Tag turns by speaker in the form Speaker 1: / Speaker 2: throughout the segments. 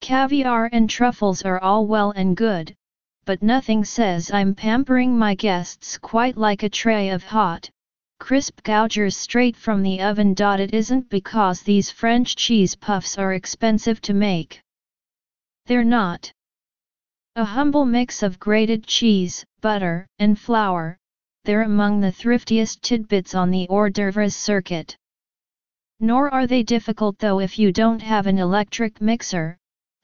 Speaker 1: Caviar and truffles are all well and good, but nothing says I'm pampering my guests quite like a tray of hot, crisp Gougères straight from the oven. It isn't because these French cheese puffs are expensive to make. They're not. A humble mix of grated cheese, butter, and flour, they're among the thriftiest tidbits on the hors d'oeuvres circuit. Nor are they difficult, though. If you don't have an electric mixer,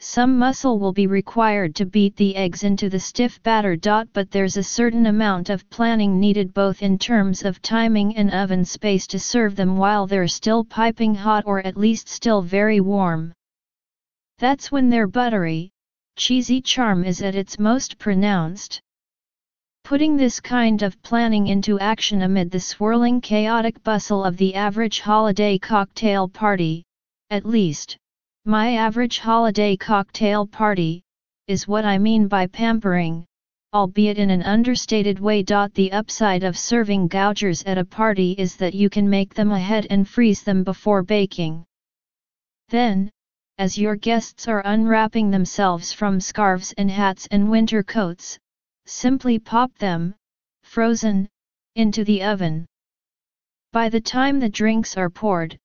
Speaker 1: some muscle will be required to beat the eggs into the stiff batter. But there's a certain amount of planning needed, both in terms of timing and oven space, to serve them while they're still piping hot, or at least still very warm. That's when their buttery, cheesy charm is at its most pronounced. Putting this kind of planning into action amid the swirling, chaotic bustle of the average holiday cocktail party, at least, my average holiday cocktail party, is what I mean by pampering, albeit in an understated way. The upside of serving Gougères at a party is that you can make them ahead and freeze them before baking. Then, as your guests are unwrapping themselves from scarves and hats and winter coats, simply pop them, frozen, into the oven. By the time the drinks are poured,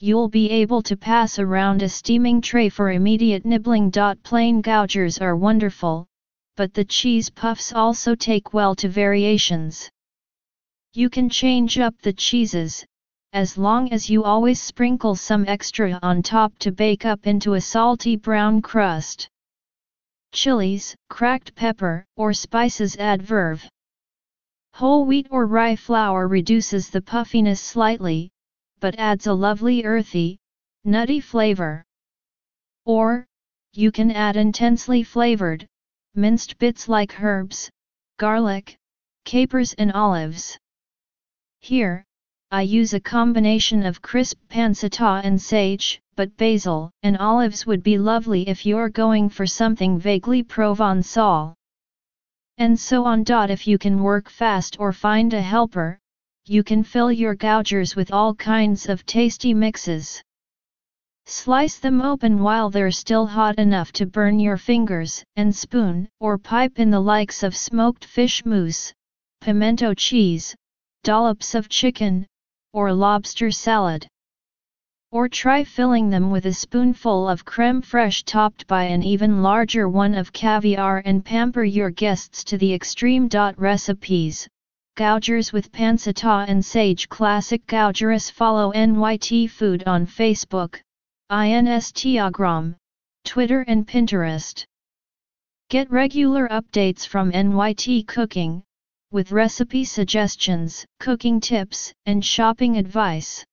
Speaker 1: you'll be able to pass around a steaming tray for immediate nibbling. Plain Gougères are wonderful, but the cheese puffs also take well to variations. You can change up the cheeses, as long as you always sprinkle some extra on top to bake up into a salty brown crust. Chilies, cracked pepper, or spices add verve. Whole wheat or rye flour reduces the puffiness slightly, but adds a lovely earthy, nutty flavor. Or, you can add intensely flavored, minced bits like herbs, garlic, capers and olives. Here, I use a combination of crisp pancetta and sage, but basil and olives would be lovely if you're going for something vaguely Provençal. And so on. If you can work fast or find a helper, you can fill your Gougères with all kinds of tasty mixes. Slice them open while they're still hot enough to burn your fingers, and spoon or pipe in the likes of smoked fish mousse, pimento cheese, dollops of chicken, or lobster salad. Or try filling them with a spoonful of crème fraîche topped by an even larger one of caviar, and pamper your guests to the extreme. Recipes: Gougères with pancetta and sage. Classic Gougères. Follow NYT Food on Facebook, Instagram, Twitter and Pinterest. Get regular updates from NYT Cooking, with recipe suggestions, cooking tips, and shopping advice.